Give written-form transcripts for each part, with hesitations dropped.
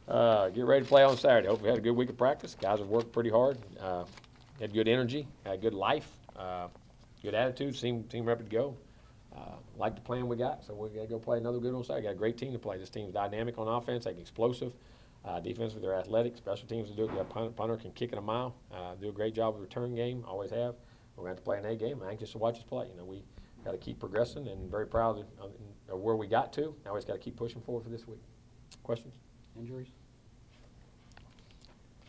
Get ready to play on Saturday. Hope we had a good week of practice. Guys have worked pretty hard. Had good energy, had good life, good attitude, seemed ready to go. Like the plan we got, so we're going to go play another good one on Saturday. Got a great team to play. This team's dynamic on offense, they're explosive. Defensively, they're athletic. Special teams will do it. You got punter can kick it a mile. Do a great job with return game, always have. We're going to have to play an A game. I'm anxious to watch us play. We got to keep progressing and very proud of where we got to. Now we just got to keep pushing forward for this week. Questions? Injuries?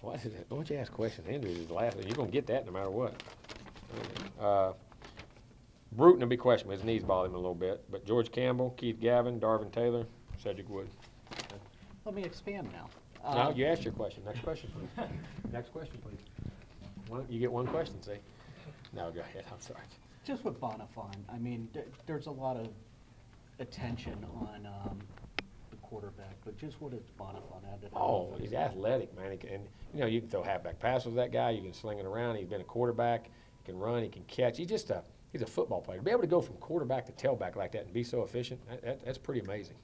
Why don't you ask questions? Injuries is the last thing. You're going to get that no matter what. Bruton will be questioned. His knees bother him a little bit. But George Campbell, Keith Gavin, Darvin Taylor, Cedric Wood. Let me expand now. No, you asked your question. Next question, please. Next question, please. You get one question, see? No, go ahead. I'm sorry. Just with Bonifant, I mean, there's a lot of attention on the quarterback, but just what does Bonifant add to that? Oh, he's athletic, man. You can throw halfback passes with that guy. You can sling it around. He's been a quarterback. He can run. He can catch. He's a football player. To be able to go from quarterback to tailback like that and be so efficient, that's pretty amazing.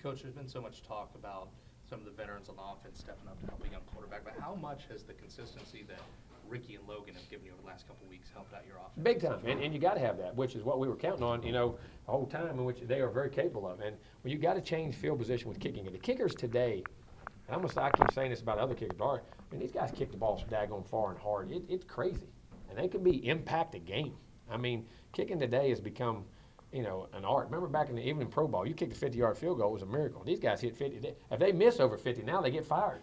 Coach, there's been so much talk about some of the veterans on the offense stepping up to help a young quarterback, but how much has the consistency that Ricky and Logan have given you over the last couple of weeks helped out your offense? Big time, and you got to have that, which is what we were counting on, the whole time, in which they are very capable of. And when you got to change field position with kicking, and the kickers today, and I keep saying this about other kickers, these guys kick the ball so daggone far and hard. It's crazy, and they can impact a game. I mean, kicking today has become an art. Remember back even in pro ball, you kicked a 50-yard field goal, it was a miracle. These guys hit 50. If they miss over 50, now they get fired.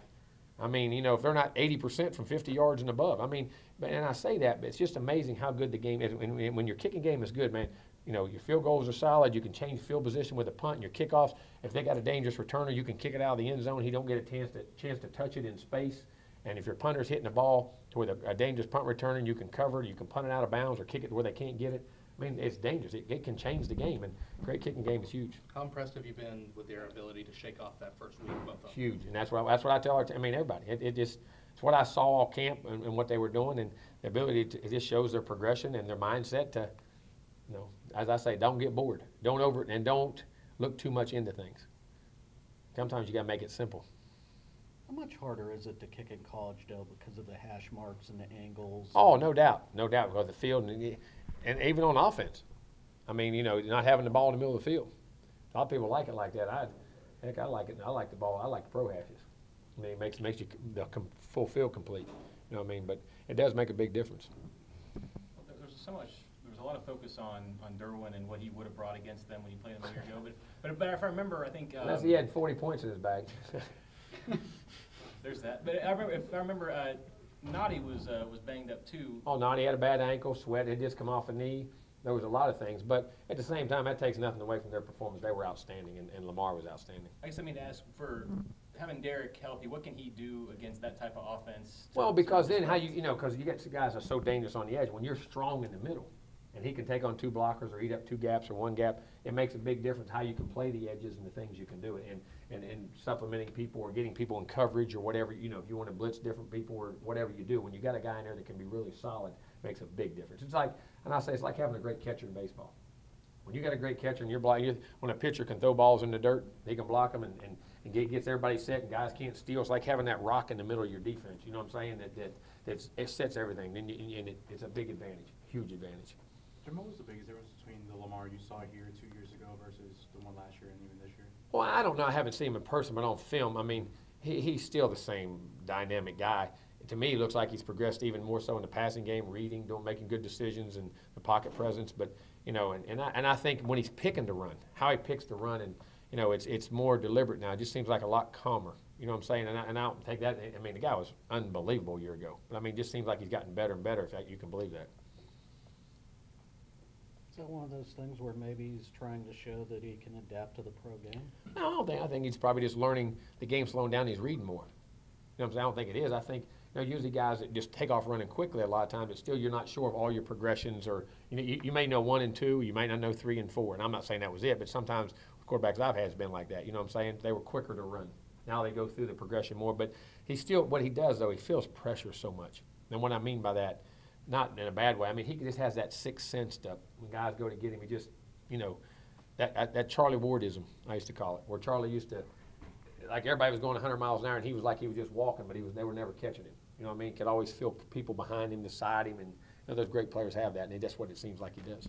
I mean, if they're not 80% from 50 yards and above. I mean, and I say that, but it's just amazing how good the game is. When your kicking game is good, man, your field goals are solid. You can change field position with a punt and your kickoffs. If they got a dangerous returner, you can kick it out of the end zone. He don't get a chance to touch it in space. And if your punter's hitting the ball with a dangerous punt returner, you can cover it. You can punt it out of bounds or kick it where they can't get it. I mean, it's dangerous. It can change the game, and great kicking game is huge. How impressed have you been with their ability to shake off that first week? Huge, and that's what I tell everybody. It's what I saw all camp and what they were doing, and the ability it just shows their progression and their mindset to, as I say, don't get bored, don't look too much into things. Sometimes you got to make it simple. How much harder is it to kick in college, though, because of the hash marks and the angles? Oh, no doubt, because the field and even on offense. I mean, not having the ball in the middle of the field. A lot of people like it like that. I like it. I like the ball. I like the pro hashes. I mean, it makes you the full field complete. You know what I mean? But it does make a big difference. There was a lot of focus on Derwin and what he would have brought against them when he played them a year ago. But if I remember, I think he had 40 points in his bag. There's that. But if I remember, Noddy was banged up too. Oh, Noddy had a bad ankle, sweat had just come off a knee. There was a lot of things, but at the same time, that takes nothing away from their performance. They were outstanding, and Lamar was outstanding. I guess I mean to ask, for having Derek healthy, what can he do against that type of offense? Well, because then because you get some guys that are so dangerous on the edge. When you're strong in the middle, and he can take on two blockers or eat up two gaps or one gap, it makes a big difference how you can play the edges and the things you can do. And supplementing people or getting people in coverage or whatever, if you want to blitz different people or whatever you do, when you got a guy in there that can be really solid, it makes a big difference. It's like, and I say it's like having a great catcher in baseball. When you got a great catcher and you're blocking, when a pitcher can throw balls in the dirt, he can block them and gets everybody set and guys can't steal. It's like having that rock in the middle of your defense. You know what I'm saying? It sets everything, and it's a big advantage, huge advantage. Jim, what was the biggest difference between the Lamar you saw here 2 years ago versus the one last year and even this year? Well, I don't know. I haven't seen him in person, but on film, I mean, he's still the same dynamic guy. To me, he looks like he's progressed even more so in the passing game, reading, making good decisions, and the pocket presence. But and I think when he's picking to run, how he picks to run, and it's more deliberate now. It just seems like a lot calmer. You know what I'm saying? And I don't take that. I mean, the guy was unbelievable a year ago, but I mean, it just seems like he's gotten better and better. If you can believe that. Is that one of those things where maybe he's trying to show that he can adapt to the pro game? No, I think he's probably just learning the game, slowing down. He's reading more. You know what I'm saying? I don't think it is. I think usually guys that just take off running quickly a lot of times, but still you're not sure of all your progressions, or you may know 1 and 2, you may not know 3 and 4. And I'm not saying that was it, but sometimes quarterbacks I've had has been like that. You know what I'm saying? They were quicker to run. Now they go through the progression more, but he still, what he does though, he feels pressure so much. And what I mean by that, not in a bad way. I mean, he just has that sixth sense stuff. When guys go to get him, he just, that Charlie Wardism, I used to call it, where Charlie used to like everybody was going 100 miles an hour, and he was like he was just walking, but they were never catching him. You know what I mean? Could always feel people behind him, beside him, and those great players have that, and that's what it seems like he does.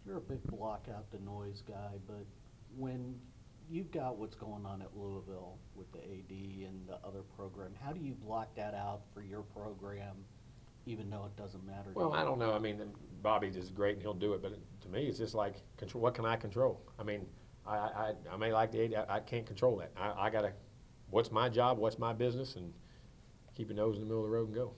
You're a big block out the noise guy, but when you've got what's going on at Louisville with the AD and the other program, how do you block that out for your program, even though it doesn't matter to Well, you? I don't know. I mean, Bobby is great, and he'll do it, but to me, it's just like, control. What can I control? I mean, I may like the AD, I can't control that. I got to, what's my job, what's my business, and keep your nose in the middle of the road and go.